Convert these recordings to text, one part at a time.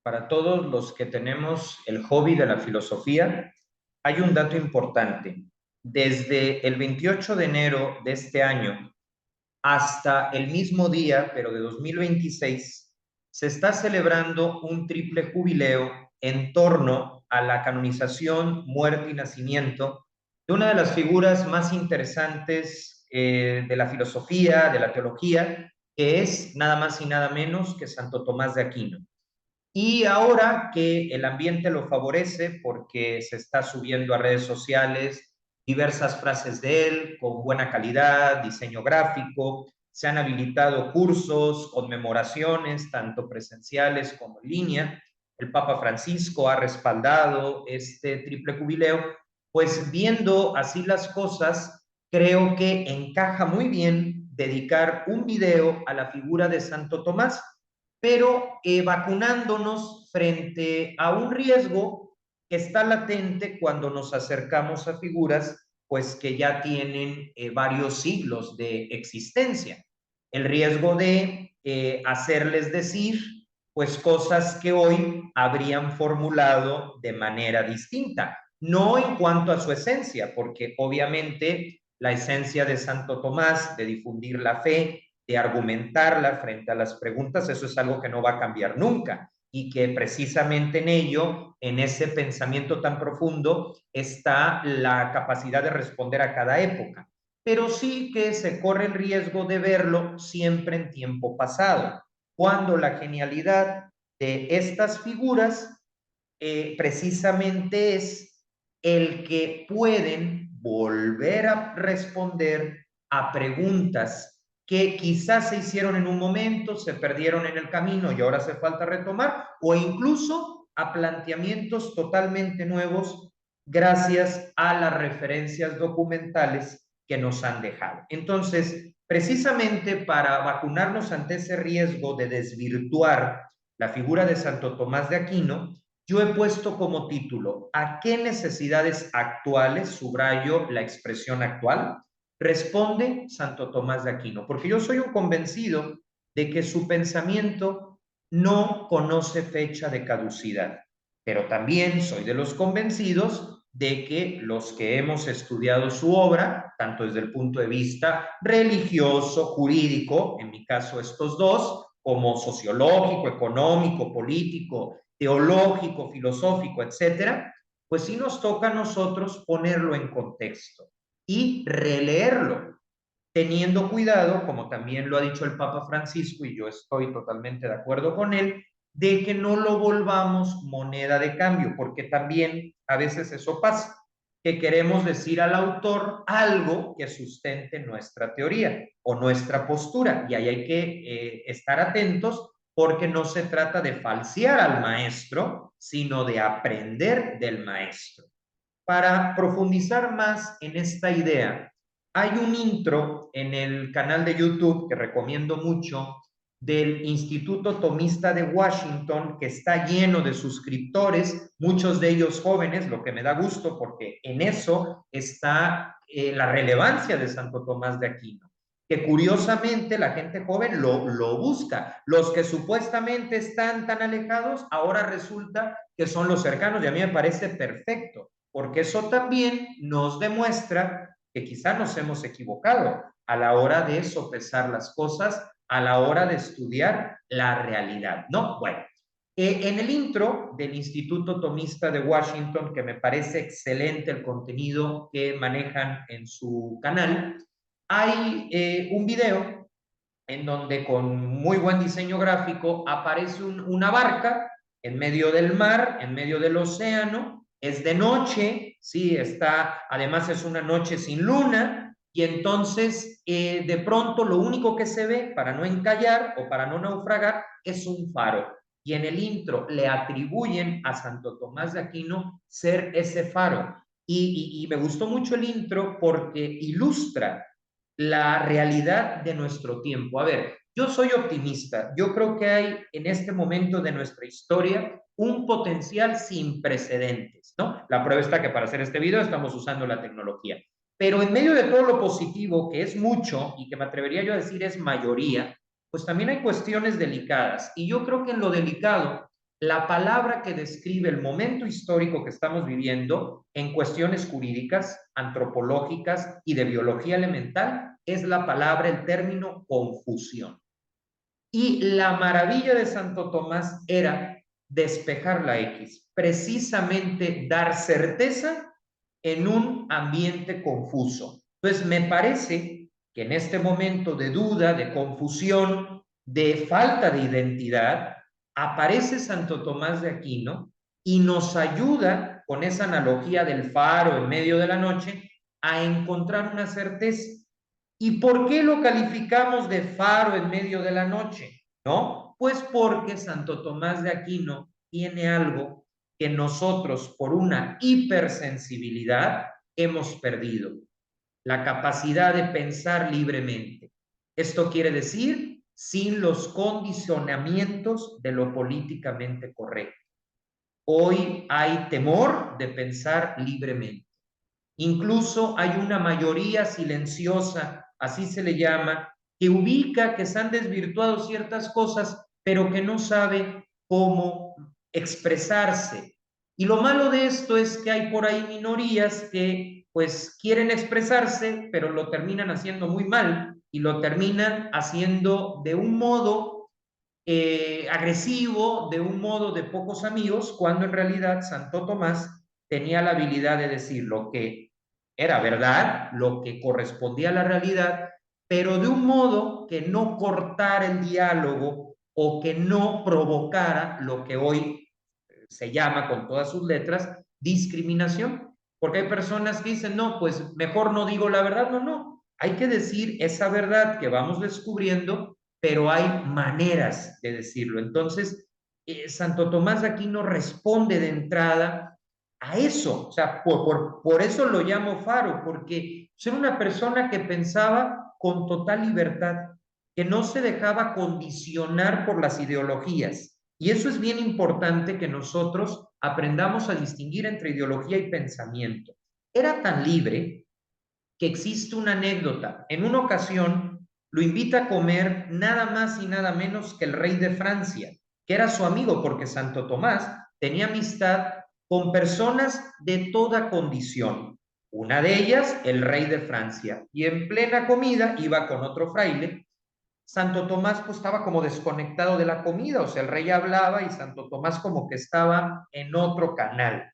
para todos los que tenemos el hobby de la filosofía, hay un dato importante. Desde el 28 de enero de este año hasta el mismo día, pero de 2026, se está celebrando un triple jubileo en torno a la canonización, muerte y nacimiento de una de las figuras más interesantes de la filosofía, de la teología, que es nada más y nada menos que Santo Tomás de Aquino. Y ahora que el ambiente lo favorece porque se está subiendo a redes sociales diversas frases de él con buena calidad, diseño gráfico, se han habilitado cursos, conmemoraciones, tanto presenciales como en línea. El Papa Francisco ha respaldado este triple jubileo. Pues viendo así las cosas, creo que encaja muy bien dedicar un video a la figura de Santo Tomás, pero vacunándonos frente a un riesgo que está latente cuando nos acercamos a figuras pues que ya tienen varios siglos de existencia. El riesgo de hacerles decir pues cosas que hoy habrían formulado de manera distinta, no en cuanto a su esencia, porque obviamente la esencia de Santo Tomás, de difundir la fe, de argumentarla frente a las preguntas, eso es algo que no va a cambiar nunca y que precisamente en ello, en ese pensamiento tan profundo, está la capacidad de responder a cada época. Pero sí que se corre el riesgo de verlo siempre en tiempo pasado, cuando la genialidad de estas figuras precisamente es el que pueden volver a responder a preguntas que quizás se hicieron en un momento, se perdieron en el camino y ahora hace falta retomar, o incluso a planteamientos totalmente nuevos gracias a las referencias documentales que nos han dejado. Entonces, precisamente para vacunarnos ante ese riesgo de desvirtuar la figura de Santo Tomás de Aquino, yo he puesto como título: ¿a qué necesidades actuales, subrayo la expresión actual, responde Santo Tomás de Aquino? Porque yo soy un convencido de que su pensamiento no conoce fecha de caducidad, pero también soy de los convencidos de que los que hemos estudiado su obra, tanto desde el punto de vista religioso, jurídico, en mi caso estos dos, como sociológico, económico, político, teológico, filosófico, etcétera, pues sí nos toca a nosotros ponerlo en contexto y releerlo, teniendo cuidado, como también lo ha dicho el Papa Francisco, y yo estoy totalmente de acuerdo con él, de que no lo volvamos moneda de cambio, porque también a veces eso pasa, que queremos decir al autor algo que sustente nuestra teoría o nuestra postura, y ahí hay que estar atentos porque no se trata de falsear al maestro, sino de aprender del maestro. Para profundizar más en esta idea, hay un intro en el canal de YouTube que recomiendo mucho del Instituto Tomista de Washington, que está lleno de suscriptores, muchos de ellos jóvenes, lo que me da gusto porque en eso está la relevancia de Santo Tomás de Aquino, que curiosamente la gente joven lo busca. Los que supuestamente están tan alejados, ahora resulta que son los cercanos, y a mí me parece perfecto, porque eso también nos demuestra que quizá nos hemos equivocado a la hora de sopesar las cosas, a la hora de estudiar la realidad, ¿no? Bueno, en el intro del Instituto Tomista de Washington, que me parece excelente el contenido que manejan en su canal, hay un video en donde con muy buen diseño gráfico aparece una barca en medio del mar, en medio del océano, es de noche, sí, está, además es una noche sin luna, y entonces de pronto lo único que se ve para no encallar o para no naufragar es un faro. Y en el intro le atribuyen a Santo Tomás de Aquino ser ese faro. Y me gustó mucho el intro porque ilustra la realidad de nuestro tiempo. A ver, yo soy optimista. Yo creo que hay en este momento de nuestra historia un potencial sin precedentes, ¿no? La prueba está que para hacer este video estamos usando la tecnología. Pero en medio de todo lo positivo, que es mucho y que me atrevería yo a decir es mayoría, pues también hay cuestiones delicadas. Y yo creo que en lo delicado, la palabra que describe el momento histórico que estamos viviendo en cuestiones jurídicas, antropológicas y de biología elemental es la palabra, el término confusión. Y la maravilla de Santo Tomás era despejar la X, precisamente dar certeza en un ambiente confuso. Entonces, me parece que en este momento de duda, de confusión, de falta de identidad, aparece Santo Tomás de Aquino y nos ayuda con esa analogía del faro en medio de la noche a encontrar una certeza. ¿Y por qué lo calificamos de faro en medio de la noche? ¿No? Pues porque Santo Tomás de Aquino tiene algo que nosotros por una hipersensibilidad hemos perdido, la capacidad de pensar libremente. Esto quiere decir sin los condicionamientos de lo políticamente correcto. Hoy hay temor de pensar libremente. Incluso hay una mayoría silenciosa, así se le llama, que ubica que se han desvirtuado ciertas cosas, pero que no sabe cómo expresarse. Y lo malo de esto es que hay por ahí minorías que pues quieren expresarse, pero lo terminan haciendo muy mal y lo terminan haciendo de un modo agresivo, de un modo de pocos amigos, cuando en realidad Santo Tomás tenía la habilidad de decir lo que era verdad, lo que correspondía a la realidad, pero de un modo que no cortara el diálogo o que no provocara lo que hoy se llama con todas sus letras discriminación. Porque hay personas que dicen, no, pues mejor no digo la verdad. No, no, hay que decir esa verdad que vamos descubriendo, pero hay maneras de decirlo. Entonces, Santo Tomás de Aquino responde de entrada a eso. O sea, por eso lo llamo faro, porque era una persona que pensaba con total libertad, que no se dejaba condicionar por las ideologías. Y eso es bien importante, que nosotros aprendamos a distinguir entre ideología y pensamiento. Era tan libre que existe una anécdota. En una ocasión lo invita a comer nada más y nada menos que el rey de Francia, que era su amigo, porque Santo Tomás tenía amistad con personas de toda condición. Una de ellas, el rey de Francia. Y en plena comida iba con otro fraile. Santo Tomás pues estaba como desconectado de la comida, o sea, el rey hablaba y Santo Tomás como que estaba en otro canal.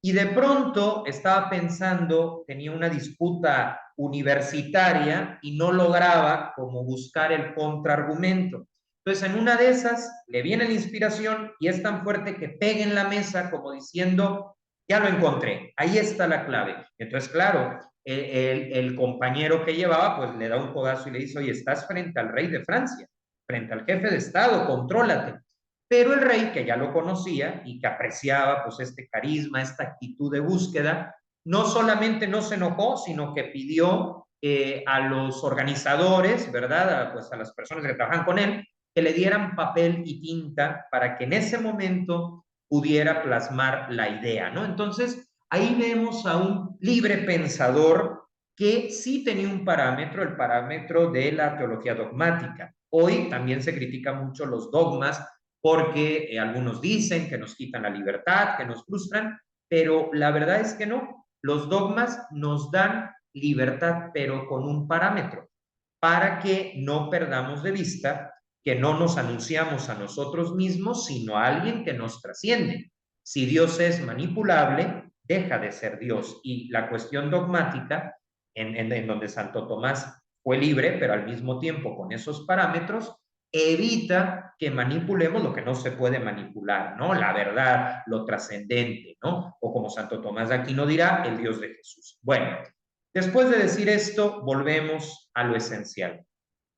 Y de pronto estaba pensando, tenía una disputa universitaria y no lograba como buscar el contraargumento. Entonces, en una de esas le viene la inspiración y es tan fuerte que pega en la mesa como diciendo, ya lo encontré, ahí está la clave. Entonces, claro, el compañero que llevaba pues le da un codazo y le dice, oye, estás frente al rey de Francia, frente al jefe de Estado, contrólate. Pero el rey, que ya lo conocía y que apreciaba pues este carisma, esta actitud de búsqueda, no solamente no se enojó, sino que pidió a los organizadores, ¿verdad? Pues a las personas que trabajan con él, que le dieran papel y tinta para que en ese momento pudiera plasmar la idea, ¿no? Entonces, ahí vemos a un libre pensador que sí tenía un parámetro, el parámetro de la teología dogmática. Hoy también se critica mucho los dogmas porque algunos dicen que nos quitan la libertad, que nos frustran, pero la verdad es que no. Los dogmas nos dan libertad, pero con un parámetro, para que no perdamos de vista que no nos anunciamos a nosotros mismos, sino a alguien que nos trasciende. Si Dios es manipulable, deja de ser Dios. Y la cuestión dogmática, en donde Santo Tomás fue libre, pero al mismo tiempo con esos parámetros, evita que manipulemos lo que no se puede manipular, ¿no? La verdad, lo trascendente, ¿no? O como Santo Tomás de Aquino dirá, el Dios de Jesús. Bueno, después de decir esto, volvemos a lo esencial.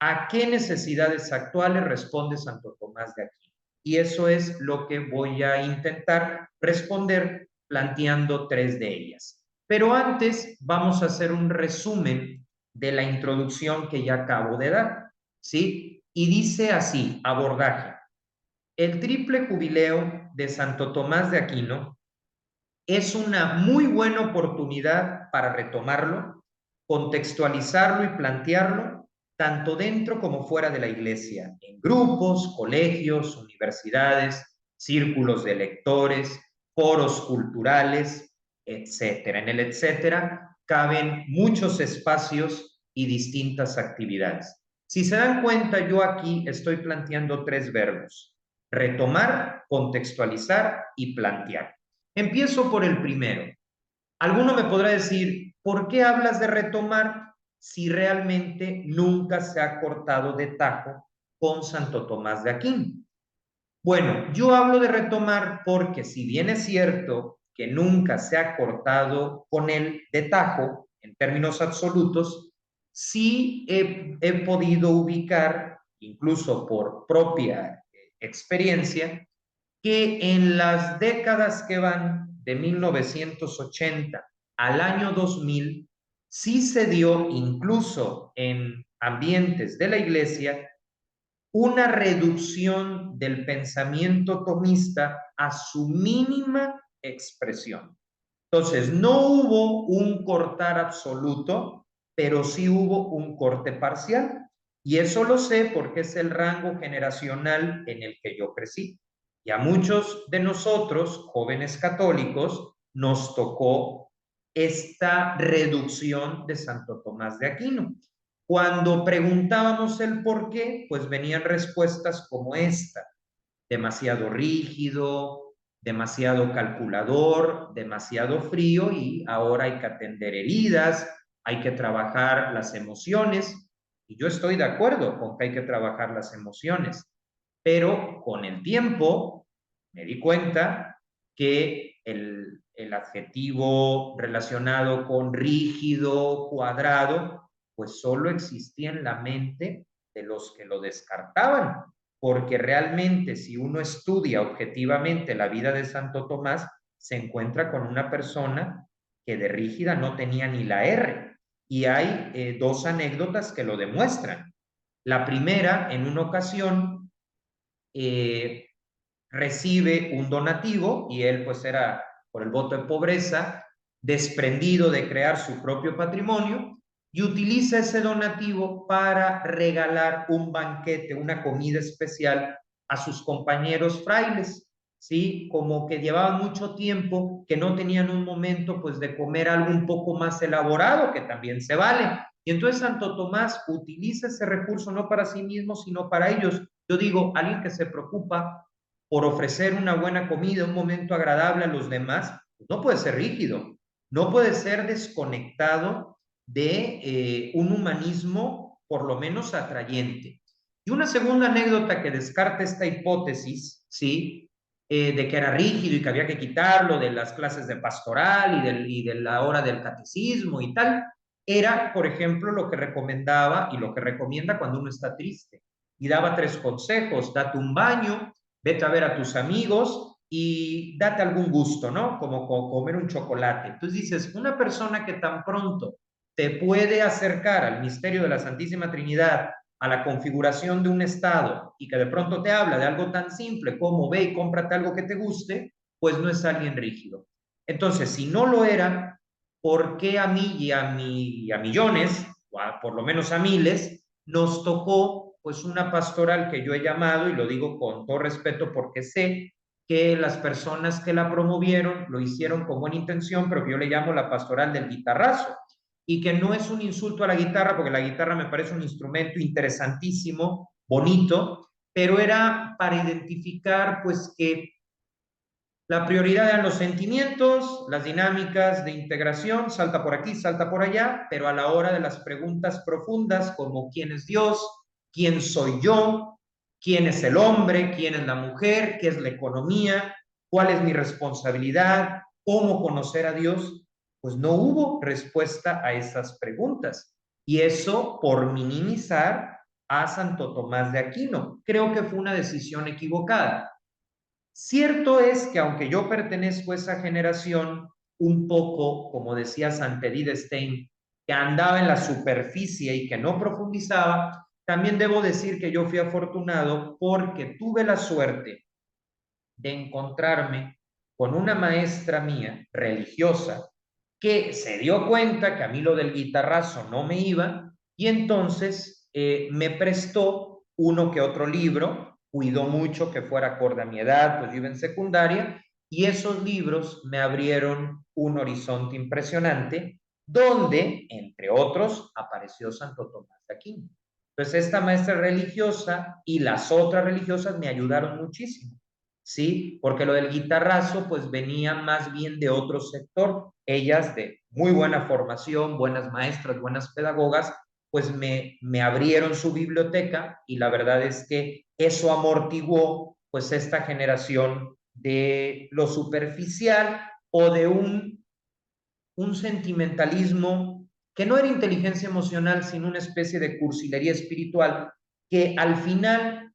¿A qué necesidades actuales responde Santo Tomás de Aquino? Y eso es lo que voy a intentar responder planteando tres de ellas. Pero antes vamos a hacer un resumen de la introducción que ya acabo de dar, ¿sí? Y dice así, abordaje. El triple jubileo de Santo Tomás de Aquino es una muy buena oportunidad para retomarlo, contextualizarlo y plantearlo tanto dentro como fuera de la iglesia, en grupos, colegios, universidades, círculos de lectores, foros culturales, etcétera. En el etcétera caben muchos espacios y distintas actividades. Si se dan cuenta, yo aquí estoy planteando tres verbos: retomar, contextualizar y plantear. Empiezo por el primero. Alguno me podrá decir, ¿por qué hablas de retomar si realmente nunca se ha cortado de tajo con Santo Tomás de Aquino? Bueno, yo hablo de retomar porque si bien es cierto que nunca se ha cortado con él de tajo, en términos absolutos, sí he podido ubicar, incluso por propia experiencia, que en las décadas que van de 1980 al año 2000, sí se dio, incluso en ambientes de la iglesia, una reducción del pensamiento tomista a su mínima expresión. Entonces, no hubo un cortar absoluto, pero sí hubo un corte parcial. Y eso lo sé porque es el rango generacional en el que yo crecí. Y a muchos de nosotros, jóvenes católicos, nos tocó esta reducción de Santo Tomás de Aquino. Cuando preguntábamos el por qué, pues venían respuestas como esta: demasiado rígido, demasiado calculador, demasiado frío, y ahora hay que atender heridas, hay que trabajar las emociones. Y yo estoy de acuerdo con que hay que trabajar las emociones, pero con el tiempo me di cuenta que el adjetivo relacionado con rígido, cuadrado, pues solo existía en la mente de los que lo descartaban, porque realmente si uno estudia objetivamente la vida de Santo Tomás, se encuentra con una persona que de rígida no tenía ni la R. Y hay dos anécdotas que lo demuestran. La primera, en una ocasión, eh, recibe un donativo y él pues era por el voto de pobreza, desprendido de crear su propio patrimonio, y utiliza ese donativo para regalar un banquete, una comida especial a sus compañeros frailes, ¿sí? Como que llevaban mucho tiempo, que no tenían un momento pues de comer algo un poco más elaborado, que también se vale. Y entonces Santo Tomás utiliza ese recurso no para sí mismo, sino para ellos. Yo digo, alguien que se preocupa por ofrecer una buena comida, un momento agradable a los demás, no puede ser rígido, no puede ser desconectado de un humanismo por lo menos atrayente. Y una segunda anécdota que descarta esta hipótesis, ¿sí? De que era rígido y que había que quitarlo de las clases de pastoral y de la hora del catecismo y tal, era, por ejemplo, lo que recomendaba y lo que recomienda cuando uno está triste. Y daba tres consejos: date un baño, vete a ver a tus amigos y date algún gusto, ¿no? Como comer un chocolate. Entonces dices, una persona que tan pronto te puede acercar al misterio de la Santísima Trinidad, a la configuración de un estado, y que de pronto te habla de algo tan simple como ve y cómprate algo que te guste, pues no es alguien rígido. Entonces, si no lo era, ¿por qué a mí y a millones, o por lo menos a miles, nos tocó pues una pastoral que yo he llamado, y lo digo con todo respeto porque sé que las personas que la promovieron lo hicieron con buena intención, pero que yo le llamo la pastoral del guitarrazo? Y que no es un insulto a la guitarra, porque la guitarra me parece un instrumento interesantísimo, bonito, pero era para identificar pues que la prioridad eran los sentimientos, las dinámicas de integración, salta por aquí, salta por allá, pero a la hora de las preguntas profundas como ¿quién es Dios? ¿Quién soy yo? ¿Quién es el hombre? ¿Quién es la mujer? ¿Qué es la economía? ¿Cuál es mi responsabilidad? ¿Cómo conocer a Dios? Pues no hubo respuesta a esas preguntas. Y eso por minimizar a Santo Tomás de Aquino. Creo que fue una decisión equivocada. Cierto es que aunque yo pertenezco a esa generación, un poco, como decía Santedid Stein, que andaba en la superficie y que no profundizaba, también debo decir que yo fui afortunado porque tuve la suerte de encontrarme con una maestra mía, religiosa, que se dio cuenta que a mí lo del guitarrazo no me iba, y entonces me prestó uno que otro libro cuidó mucho que fuera acorde a mi edad, pues yo iba en secundaria, y esos libros me abrieron un horizonte impresionante, donde, entre otros, apareció Santo Tomás de Aquino. Entonces, esta maestra religiosa y las otras religiosas me ayudaron muchísimo, ¿sí? Porque lo del guitarrazo, pues venía más bien de otro sector. Ellas de muy buena formación, buenas maestras, buenas pedagogas, pues me abrieron su biblioteca y la verdad es que eso amortiguó pues esta generación de lo superficial o de un sentimentalismo que no era inteligencia emocional, sino una especie de cursilería espiritual que al final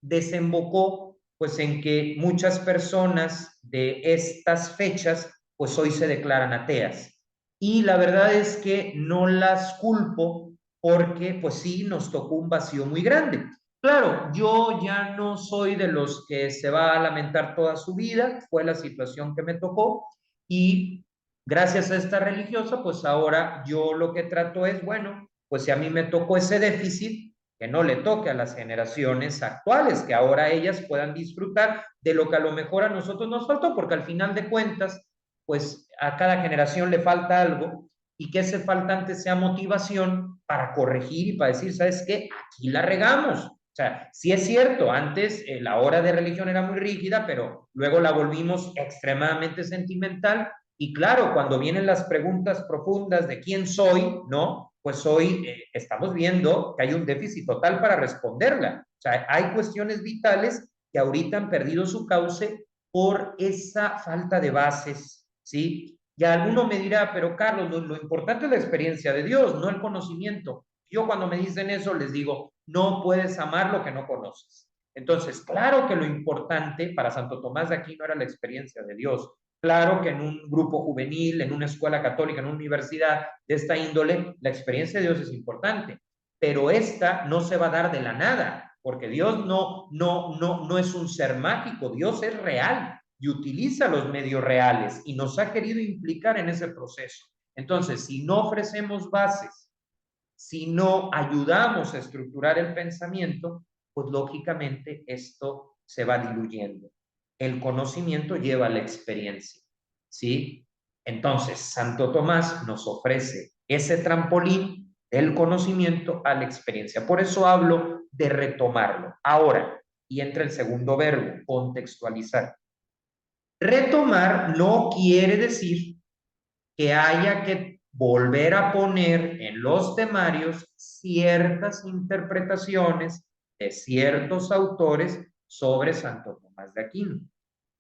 desembocó pues en que muchas personas de estas fechas pues hoy se declaran ateas. Y la verdad es que no las culpo porque pues sí nos tocó un vacío muy grande. Claro, yo ya no soy de los que se va a lamentar toda su vida, fue la situación que me tocó y gracias a esta religiosa, pues ahora yo lo que trato es, bueno, pues si a mí me tocó ese déficit, que no le toque a las generaciones actuales, que ahora ellas puedan disfrutar de lo que a lo mejor a nosotros nos faltó, porque al final de cuentas, pues a cada generación le falta algo y que ese faltante sea motivación para corregir y para decir, ¿sabes qué? Aquí la regamos. O sea, sí es cierto, antes la hora de religión era muy rígida, pero luego la volvimos extremadamente sentimental y claro, cuando vienen las preguntas profundas de quién soy, ¿no? Pues hoy estamos viendo que hay un déficit total para responderla. O sea, hay cuestiones vitales que ahorita han perdido su cauce por esa falta de bases, ¿sí? Y alguno me dirá, pero Carlos, lo importante es la experiencia de Dios, no el conocimiento. Yo cuando me dicen eso les digo, no puedes amar lo que no conoces. Entonces, claro que lo importante para Santo Tomás de Aquino era la experiencia de Dios. Claro que en un grupo juvenil, en una escuela católica, en una universidad de esta índole, la experiencia de Dios es importante, pero esta no se va a dar de la nada, porque Dios no es un ser mágico, Dios es real y utiliza los medios reales y nos ha querido implicar en ese proceso. Entonces, si no ofrecemos bases, si no ayudamos a estructurar el pensamiento, pues lógicamente esto se va diluyendo. El conocimiento lleva a la experiencia, ¿sí? Entonces, Santo Tomás nos ofrece ese trampolín del conocimiento a la experiencia. Por eso hablo de retomarlo. Ahora, y entra el segundo verbo, contextualizar. Retomar no quiere decir que haya que volver a poner en los temarios ciertas interpretaciones de ciertos autores sobre Santo Tomás de Aquino.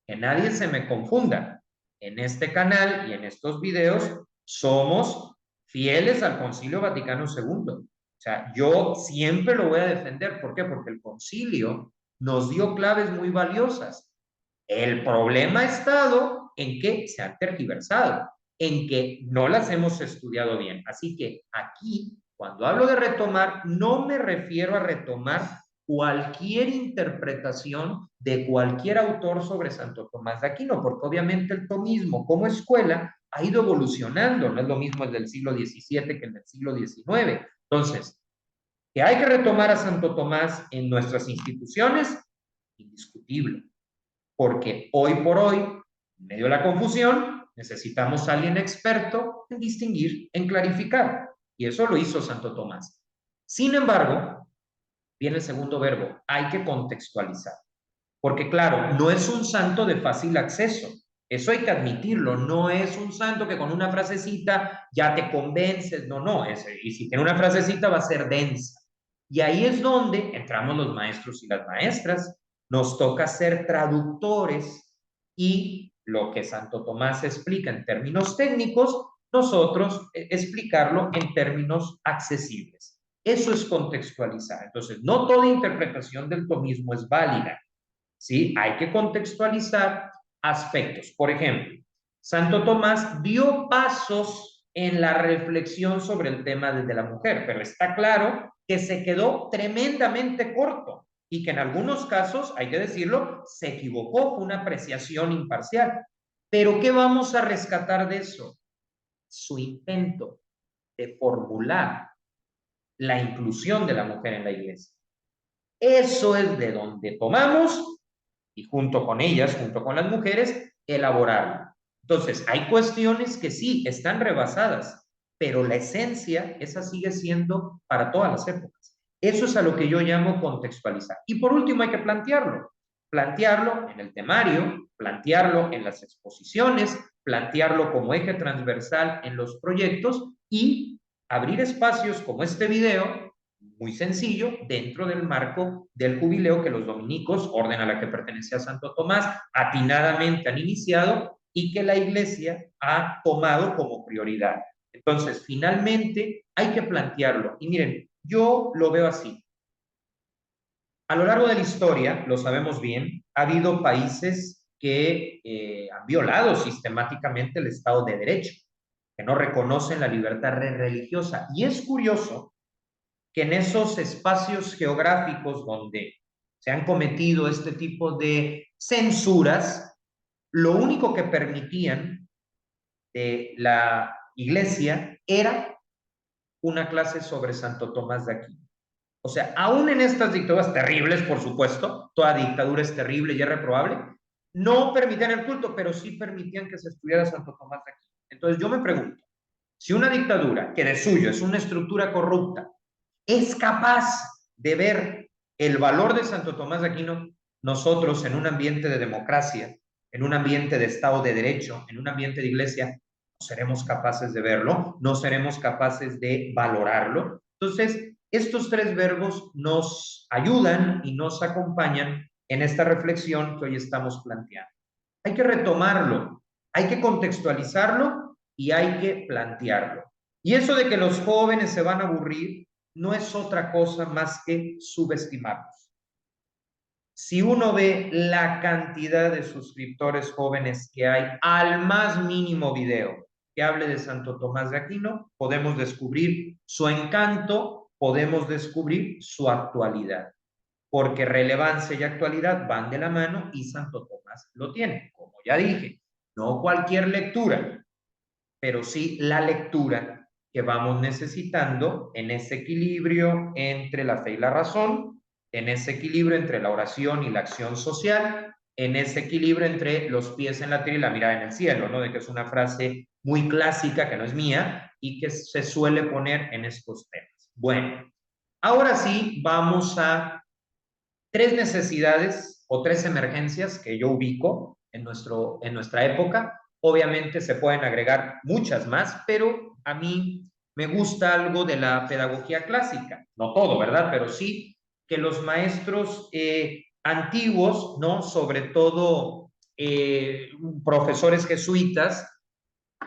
Que nadie se me confunda. En este canal y en estos videos somos fieles al Concilio Vaticano II. O sea, yo siempre lo voy a defender. ¿Por qué? Porque el concilio nos dio claves muy valiosas. El problema ha estado en que se han tergiversado, en que no las hemos estudiado bien. Así que aquí, cuando hablo de retomar, no me refiero a retomar cualquier interpretación de cualquier autor sobre Santo Tomás de Aquino, porque obviamente el tomismo como escuela ha ido evolucionando, no es lo mismo el del siglo XVII que el del siglo XIX. Entonces, que hay que retomar a Santo Tomás en nuestras instituciones, indiscutible porque hoy por hoy, en medio de la confusión, necesitamos a alguien experto en distinguir, en clarificar. Y eso lo hizo Santo Tomás. Sin embargo, viene el segundo verbo, hay que contextualizar. Porque claro, no es un santo de fácil acceso. Eso hay que admitirlo. No es un santo que con una frasecita ya te convences. No, no. Y si tiene una frasecita va a ser densa. Y ahí es donde entramos los maestros y las maestras. Nos toca ser traductores y lo que Santo Tomás explica en términos técnicos, nosotros explicarlo en términos accesibles. Eso es contextualizar. Entonces, no toda interpretación del tomismo es válida. ¿Sí? Hay que contextualizar aspectos. Por ejemplo, Santo Tomás dio pasos en la reflexión sobre el tema de la mujer, pero está claro que se quedó tremendamente corto y que en algunos casos, hay que decirlo, se equivocó, fue una apreciación imparcial. Pero ¿qué vamos a rescatar de eso? Su intento de formular la inclusión de la mujer en la iglesia. Eso es de donde tomamos y junto con ellas, junto con las mujeres, elaborarlo. Entonces, hay cuestiones que sí están rebasadas, pero la esencia, esa sigue siendo para todas las épocas. Eso es a lo que yo llamo contextualizar. Y por último, hay que plantearlo en el temario, plantearlo en las exposiciones, plantearlo como eje transversal en los proyectos y abrir espacios como este video muy sencillo dentro del marco del jubileo que los dominicos, orden a la que pertenecía Santo Tomás, atinadamente han iniciado y que la Iglesia ha tomado como prioridad. Entonces, finalmente, hay que plantearlo. Y miren, yo lo veo así. A lo largo de la historia, lo sabemos bien, ha habido países que han violado sistemáticamente el Estado de Derecho, que no reconocen la libertad religiosa. Y es curioso que en esos espacios geográficos donde se han cometido este tipo de censuras, lo único que permitían de la iglesia era una clase sobre Santo Tomás de Aquino. O sea, aún en estas dictaduras terribles, por supuesto, toda dictadura es terrible y es reprobable, no permitían el culto, pero sí permitían que se estudiara Santo Tomás de Aquino. Entonces yo me pregunto, si una dictadura, que de suyo es una estructura corrupta, es capaz de ver el valor de Santo Tomás de Aquino, nosotros en un ambiente de democracia, en un ambiente de Estado de Derecho, en un ambiente de iglesia, no seremos capaces de verlo, no seremos capaces de valorarlo. Entonces, estos tres verbos nos ayudan y nos acompañan en esta reflexión que hoy estamos planteando. Hay que retomarlo, hay que contextualizarlo y hay que plantearlo. Y eso de que los jóvenes se van a aburrir no es otra cosa más que subestimarlos. Si uno ve la cantidad de suscriptores jóvenes que hay al más mínimo video que hable de Santo Tomás de Aquino, podemos descubrir su encanto, podemos descubrir su actualidad, porque relevancia y actualidad van de la mano y Santo Tomás lo tiene. Como ya dije, no cualquier lectura, pero sí la lectura que vamos necesitando en ese equilibrio entre la fe y la razón, en ese equilibrio entre la oración y la acción social, en ese equilibrio entre los pies en la tierra y la mirada en el cielo, ¿no? De que es una frase muy clásica, que no es mía, y que se suele poner en estos temas. Bueno, ahora sí vamos a tres necesidades o tres emergencias que yo ubico en nuestra época. Obviamente se pueden agregar muchas más, pero a mí me gusta algo de la pedagogía clásica. No todo, ¿verdad? Pero sí que los maestros antiguos, ¿no? Sobre todo profesores jesuitas,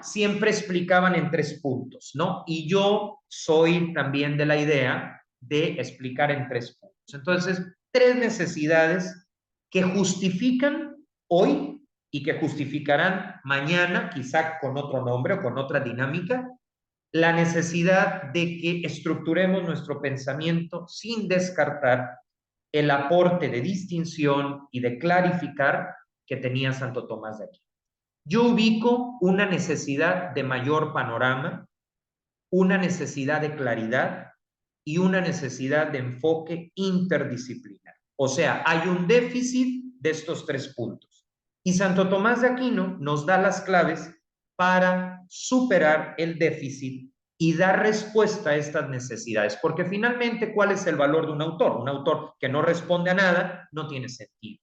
siempre explicaban en tres puntos, ¿no? Y yo soy también de la idea de explicar en tres puntos. Entonces, tres necesidades que justifican hoy y que justificarán mañana, quizá con otro nombre o con otra dinámica, la necesidad de que estructuremos nuestro pensamiento sin descartar el aporte de distinción y de clarificar que tenía Santo Tomás de Aquino. Yo ubico una necesidad de mayor panorama, una necesidad de claridad y una necesidad de enfoque interdisciplinar. O sea, hay un déficit de estos tres puntos. Y Santo Tomás de Aquino nos da las claves para superar el déficit y dar respuesta a estas necesidades. Porque finalmente, ¿cuál es el valor de un autor? Un autor que no responde a nada no tiene sentido.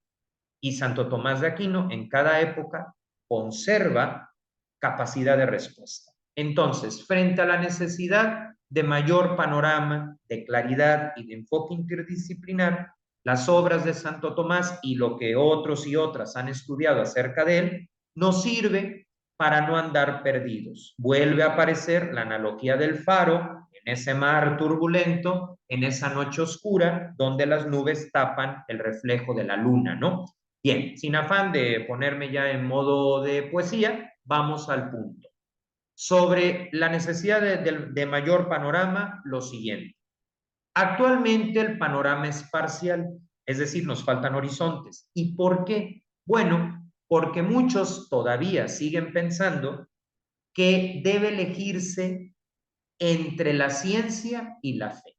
Y Santo Tomás de Aquino en cada época conserva capacidad de respuesta. Entonces, frente a la necesidad de mayor panorama, de claridad y de enfoque interdisciplinar, las obras de Santo Tomás y lo que otros y otras han estudiado acerca de él nos sirve para no andar perdidos. Vuelve a aparecer la analogía del faro en ese mar turbulento, en esa noche oscura, donde las nubes tapan el reflejo de la luna, ¿no? Bien, sin afán de ponerme ya en modo de poesía, vamos al punto. Sobre la necesidad de mayor panorama, lo siguiente. Actualmente el panorama es parcial, es decir, nos faltan horizontes. ¿Y por qué? Bueno, porque muchos todavía siguen pensando que debe elegirse entre la ciencia y la fe.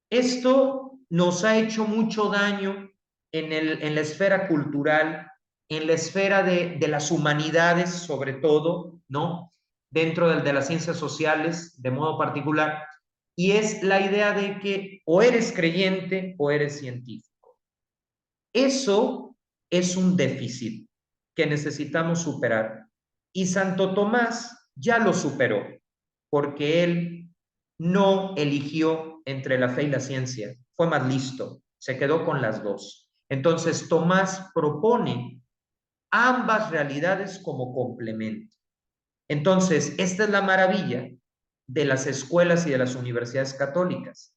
Esto nos ha hecho mucho daño en la esfera cultural, en la esfera de las humanidades, sobre todo, ¿no? Dentro de las ciencias sociales, de modo particular, y es la idea de que o eres creyente o eres científico. Eso es un déficit que necesitamos superar. Y Santo Tomás ya lo superó, porque él no eligió entre la fe y la ciencia, fue más listo, se quedó con las dos. Entonces, Tomás propone ambas realidades como complemento. Entonces, esta es la maravilla de las escuelas y de las universidades católicas,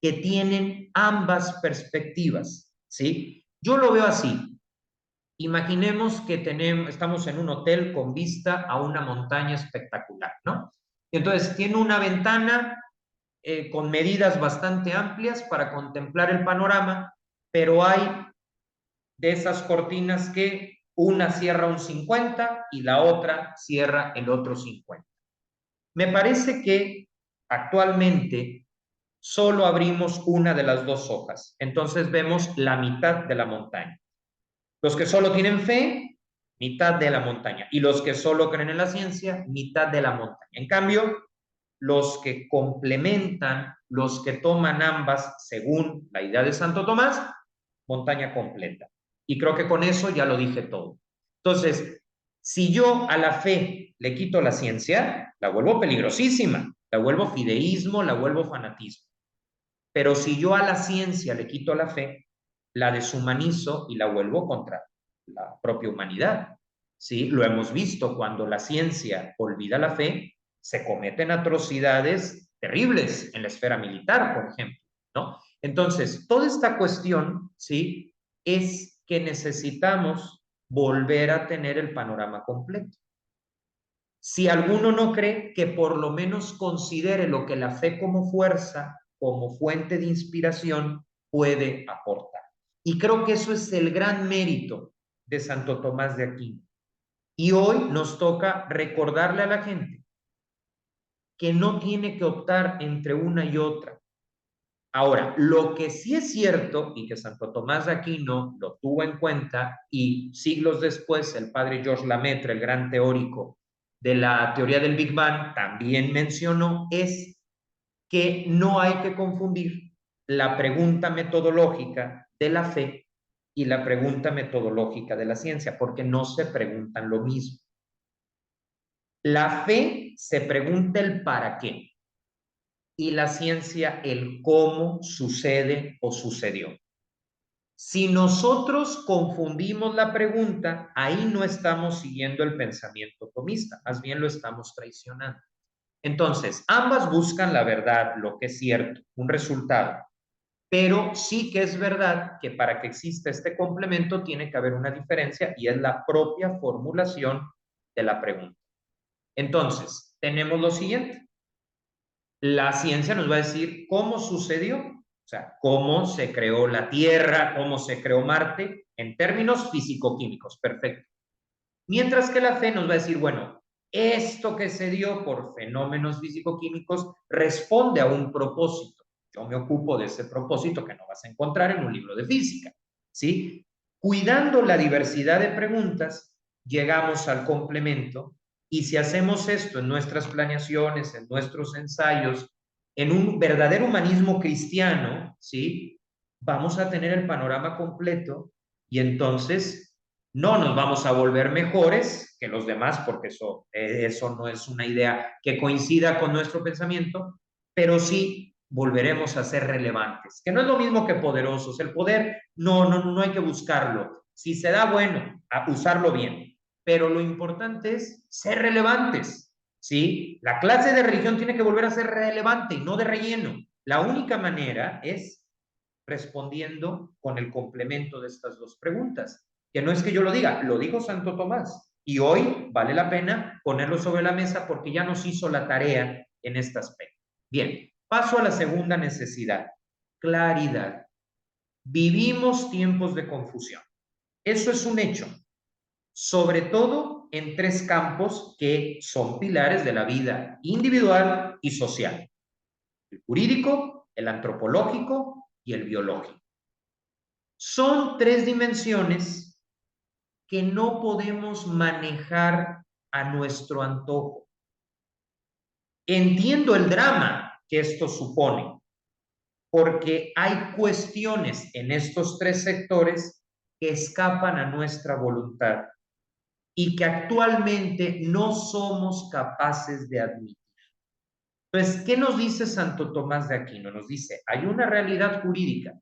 que tienen ambas perspectivas, ¿sí? Yo lo veo así. Imaginemos que estamos en un hotel con vista a una montaña espectacular, ¿no? Entonces, tiene una ventana con medidas bastante amplias para contemplar el panorama, pero hay de esas cortinas que una cierra un 50 y la otra cierra el otro 50. Me parece que actualmente solo abrimos una de las dos hojas, entonces vemos la mitad de la montaña. Los que solo tienen fe, mitad de la montaña, y los que solo creen en la ciencia, mitad de la montaña. En cambio, los que complementan, los que toman ambas, según la idea de Santo Tomás, montaña completa. Y creo que con eso ya lo dije todo. Entonces, si yo a la fe le quito la ciencia, la vuelvo peligrosísima, la vuelvo fideísmo, la vuelvo fanatismo. Pero si yo a la ciencia le quito la fe, la deshumanizo y la vuelvo contra la propia humanidad. ¿Sí? Lo hemos visto cuando la ciencia olvida la fe, se cometen atrocidades terribles en la esfera militar, por ejemplo, ¿no? Entonces, toda esta cuestión, ¿sí? Es que necesitamos volver a tener el panorama completo. Si alguno no cree, que por lo menos considere lo que la fe como fuerza, como fuente de inspiración, puede aportar. Y creo que eso es el gran mérito de Santo Tomás de Aquino. Y hoy nos toca recordarle a la gente que no tiene que optar entre una y otra. Ahora, lo que sí es cierto y que Santo Tomás de Aquino lo tuvo en cuenta y siglos después el padre Georges Lemaitre, el gran teórico de la teoría del Big Bang, también mencionó es que no hay que confundir la pregunta metodológica de la fe y la pregunta metodológica de la ciencia, porque no se preguntan lo mismo. La fe se pregunta el para qué y la ciencia el cómo sucede o sucedió. Si nosotros confundimos la pregunta, ahí no estamos siguiendo el pensamiento tomista, más bien lo estamos traicionando. Entonces, ambas buscan la verdad, lo que es cierto, un resultado, pero sí que es verdad que para que exista este complemento tiene que haber una diferencia y es la propia formulación de la pregunta. Entonces, tenemos lo siguiente. La ciencia nos va a decir cómo sucedió, o sea, cómo se creó la Tierra, cómo se creó Marte, en términos físico-químicos, perfecto. Mientras que la fe nos va a decir, bueno, esto que se dio por fenómenos físico-químicos responde a un propósito. Yo me ocupo de ese propósito que no vas a encontrar en un libro de física, ¿sí? Cuidando la diversidad de preguntas, llegamos al complemento y si hacemos esto en nuestras planeaciones, en nuestros ensayos, en un verdadero humanismo cristiano, ¿sí? Vamos a tener el panorama completo y entonces no nos vamos a volver mejores que los demás, porque eso no es una idea que coincida con nuestro pensamiento, pero sí volveremos a ser relevantes, que no es lo mismo que poderosos. El poder no hay que buscarlo. Si se da, bueno, a usarlo bien, pero lo importante es ser relevantes, ¿sí? La clase de religión tiene que volver a ser relevante y no de relleno. La única manera es respondiendo con el complemento de estas dos preguntas, que no es que yo lo diga, lo dijo Santo Tomás. Y hoy vale la pena ponerlo sobre la mesa porque ya nos hizo la tarea en este aspecto. Bien, paso a la segunda necesidad, claridad. Vivimos tiempos de confusión. Eso es un hecho, sobre todo en tres campos que son pilares de la vida individual y social: el jurídico, el antropológico y el biológico. Son tres dimensiones que no podemos manejar a nuestro antojo. Entiendo el drama que esto supone, porque hay cuestiones en estos tres sectores que escapan a nuestra voluntad y que actualmente no somos capaces de admitir. Entonces, ¿qué nos dice Santo Tomás de Aquino? Nos dice, hay una realidad jurídica,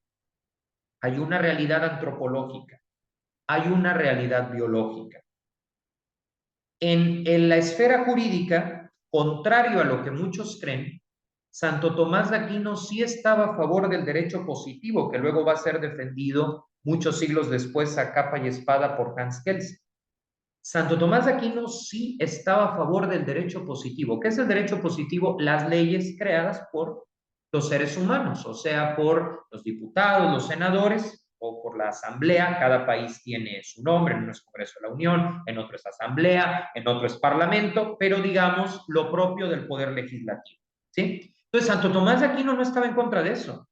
hay una realidad antropológica, hay una realidad biológica. En la esfera jurídica, contrario a lo que muchos creen, Santo Tomás de Aquino sí estaba a favor del derecho positivo, que luego va a ser defendido muchos siglos después a capa y espada por Hans Kelsen. Santo Tomás de Aquino sí estaba a favor del derecho positivo. ¿Qué es el derecho positivo? Las leyes creadas por los seres humanos, o sea, por los diputados, los senadores o por la asamblea. Cada país tiene su nombre, en uno es Congreso de la Unión, en otro es asamblea, en otro es parlamento, pero digamos lo propio del poder legislativo, ¿sí? Entonces, Santo Tomás de Aquino no estaba en contra de eso,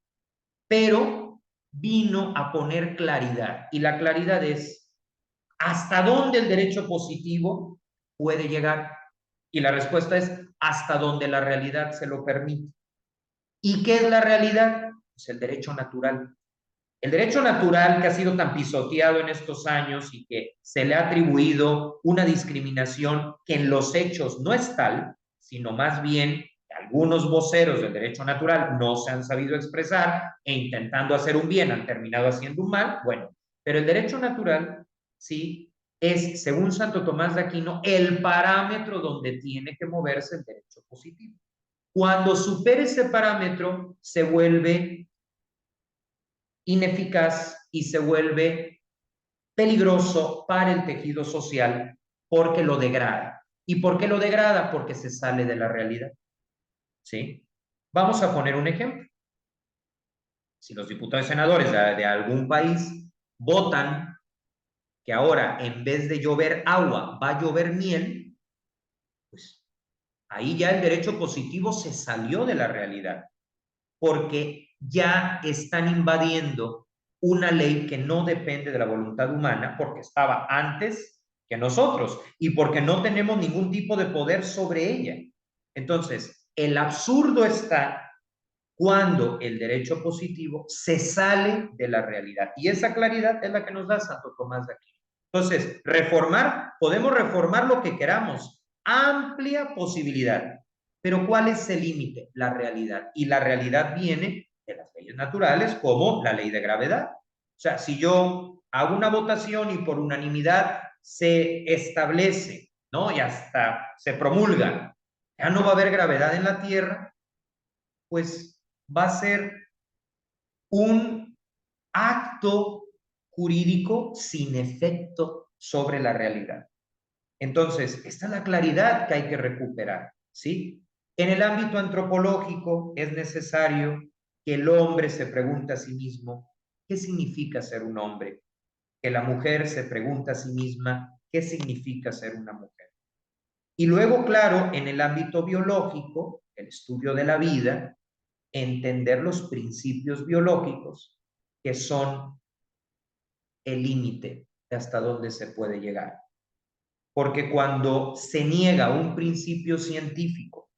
pero vino a poner claridad, y la claridad es ¿hasta dónde el derecho positivo puede llegar? Y la respuesta es hasta donde la realidad se lo permite. ¿Y qué es la realidad? Pues el derecho natural. El derecho natural que ha sido tan pisoteado en estos años y que se le ha atribuido una discriminación que en los hechos no es tal, sino más bien que algunos voceros del derecho natural no se han sabido expresar e intentando hacer un bien han terminado haciendo un mal. Bueno, pero el derecho natural, sí, es, según Santo Tomás de Aquino, el parámetro donde tiene que moverse el derecho positivo. Cuando supere ese parámetro, se vuelve ineficaz y se vuelve peligroso para el tejido social porque lo degrada. ¿Y por qué lo degrada? Porque se sale de la realidad. ¿Sí? Vamos a poner un ejemplo. Si los diputados y senadores de algún país votan que ahora en vez de llover agua va a llover miel, pues ahí ya el derecho positivo se salió de la realidad, porque ya están invadiendo una ley que no depende de la voluntad humana, porque estaba antes que nosotros y porque no tenemos ningún tipo de poder sobre ella. Entonces, el absurdo está cuando el derecho positivo se sale de la realidad. Y esa claridad es la que nos da Santo Tomás de Aquino. Entonces, reformar, podemos reformar lo que queramos, amplia posibilidad. Pero ¿cuál es el límite? La realidad. Y la realidad viene de las leyes naturales como la ley de gravedad. O sea, si yo hago una votación y por unanimidad se establece, ¿no? Y hasta se promulga, ya no va a haber gravedad en la Tierra, pues va a ser un acto jurídico sin efecto sobre la realidad. Entonces, esta es la claridad que hay que recuperar, ¿sí? En el ámbito antropológico es necesario que el hombre se pregunte a sí mismo, ¿qué significa ser un hombre? Que la mujer se pregunte a sí misma, ¿qué significa ser una mujer? Y luego, claro, en el ámbito biológico, el estudio de la vida, entender los principios biológicos que son el límite de hasta dónde se puede llegar. Porque cuando se niega un principio científico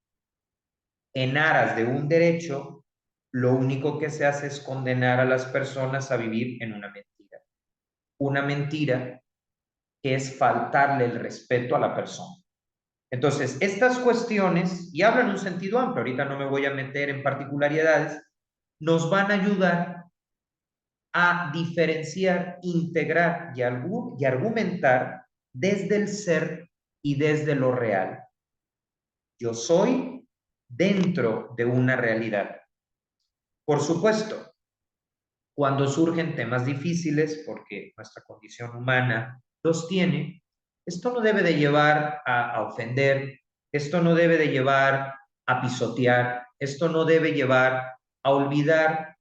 en aras de un derecho, lo único que se hace es condenar a las personas a vivir en una mentira. Una mentira que es faltarle el respeto a la persona. Entonces, estas cuestiones, y hablan en un sentido amplio, ahorita no me voy a meter en particularidades, nos van a ayudar a diferenciar, integrar y argumentar desde el ser y desde lo real. Yo soy dentro de una realidad. Por supuesto, cuando surgen temas difíciles, porque nuestra condición humana los tiene, esto no debe de llevar a ofender, esto no debe de llevar a pisotear, esto no debe llevar a olvidar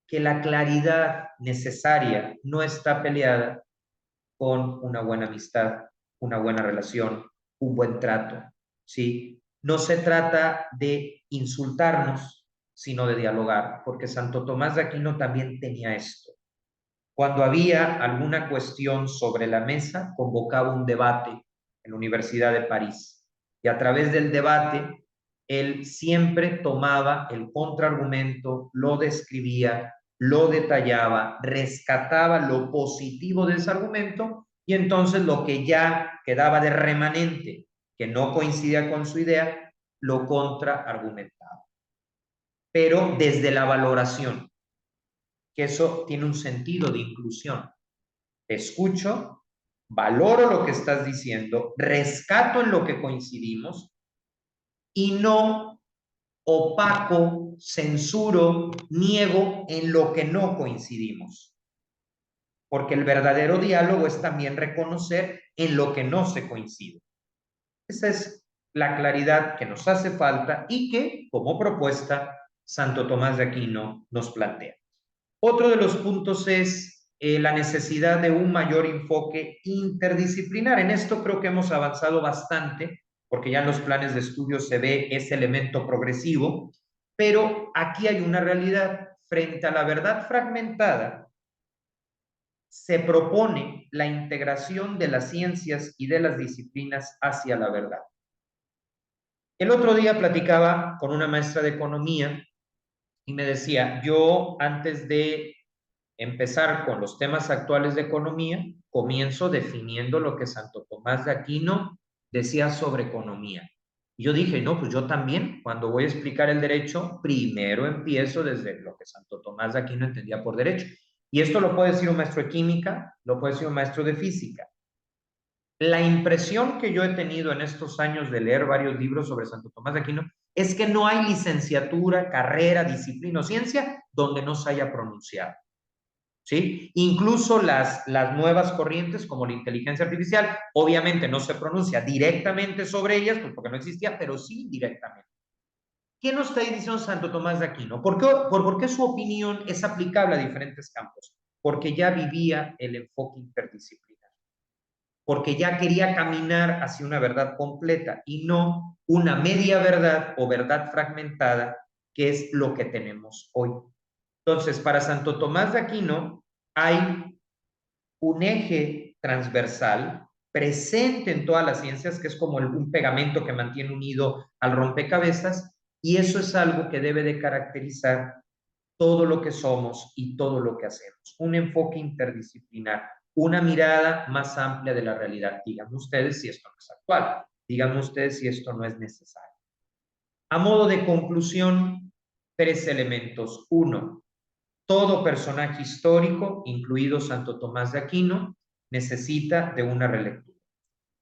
que la claridad necesaria no está peleada con una buena amistad, una buena relación, un buen trato, ¿sí? No se trata de insultarnos, sino de dialogar, porque Santo Tomás de Aquino también tenía esto. Cuando había alguna cuestión sobre la mesa, convocaba un debate en la Universidad de París. Y a través del debate, él siempre tomaba el contraargumento, lo describía, lo detallaba, rescataba lo positivo de ese argumento y entonces lo que ya quedaba de remanente, que no coincidía con su idea, lo contraargumentaba. Pero desde la valoración, que eso tiene un sentido de inclusión. Te escucho, valoro lo que estás diciendo, rescato en lo que coincidimos y no opaco, censuro, niego en lo que no coincidimos. Porque el verdadero diálogo es también reconocer en lo que no se coincide. Esa es la claridad que nos hace falta y que, como propuesta, Santo Tomás de Aquino nos plantea. Otro de los puntos es la necesidad de un mayor enfoque interdisciplinar. En esto creo que hemos avanzado bastante, porque ya en los planes de estudio se ve ese elemento progresivo, pero aquí hay una realidad. Frente a la verdad fragmentada, se propone la integración de las ciencias y de las disciplinas hacia la verdad. El otro día platicaba con una maestra de economía y me decía, yo antes de empezar con los temas actuales de economía, comienzo definiendo lo que Santo Tomás de Aquino decía sobre economía. Y yo dije, no, pues yo también, cuando voy a explicar el derecho, primero empiezo desde lo que Santo Tomás de Aquino entendía por derecho. Y esto lo puede decir un maestro de química, lo puede decir un maestro de física. La impresión que yo he tenido en estos años de leer varios libros sobre Santo Tomás de Aquino es que no hay licenciatura, carrera, disciplina o ciencia donde no se haya pronunciado. ¿Sí? Incluso las nuevas corrientes como la inteligencia artificial, obviamente no se pronuncia directamente sobre ellas, pues porque no existía, pero sí directamente. ¿Qué nos está diciendo Santo Tomás de Aquino? ¿Por qué su opinión es aplicable a diferentes campos? Porque ya vivía el enfoque interdisciplinar, porque ya quería caminar hacia una verdad completa y no una media verdad o verdad fragmentada, que es lo que tenemos hoy. Entonces, para Santo Tomás de Aquino hay un eje transversal presente en todas las ciencias, que es como un pegamento que mantiene unido al rompecabezas, y eso es algo que debe de caracterizar todo lo que somos y todo lo que hacemos. Un enfoque interdisciplinar, una mirada más amplia de la realidad. Díganme ustedes si esto no es actual, díganme ustedes si esto no es necesario. A modo de conclusión, 3 elementos. 1, todo personaje histórico, incluido Santo Tomás de Aquino, necesita de una relectura.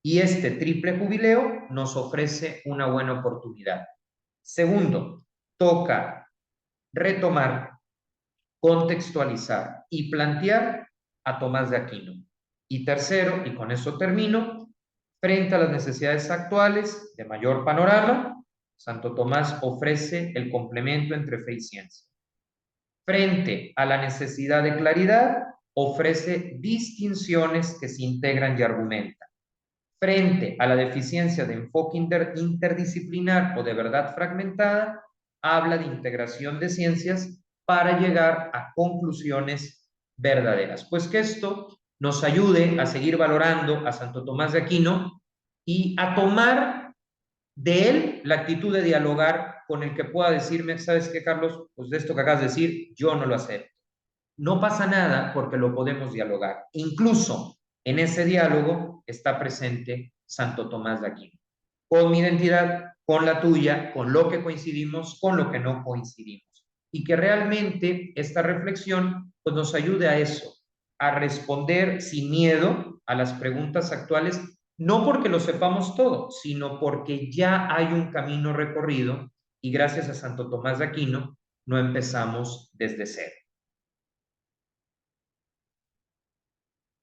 Y este triple jubileo nos ofrece una buena oportunidad. Segundo, toca retomar, contextualizar y plantear a Tomás de Aquino. Y tercero, y con eso termino, frente a las necesidades actuales de mayor panorama, Santo Tomás ofrece el complemento entre fe y ciencia. Frente a la necesidad de claridad, ofrece distinciones que se integran y argumentan. Frente a la deficiencia de enfoque interdisciplinar o de verdad fragmentada, habla de integración de ciencias para llegar a conclusiones verdaderas. Pues que esto nos ayude a seguir valorando a Santo Tomás de Aquino y a tomar de él la actitud de dialogar con el que pueda decirme, ¿sabes qué, Carlos? Pues de esto que acabas de decir, yo no lo acepto. No pasa nada porque lo podemos dialogar. Incluso en ese diálogo está presente Santo Tomás de Aquino. Con mi identidad, con la tuya, con lo que coincidimos, con lo que no coincidimos. Y que realmente esta reflexión pues, nos ayude a eso, a responder sin miedo a las preguntas actuales, no porque lo sepamos todo, sino porque ya hay un camino recorrido y gracias a Santo Tomás de Aquino no empezamos desde cero.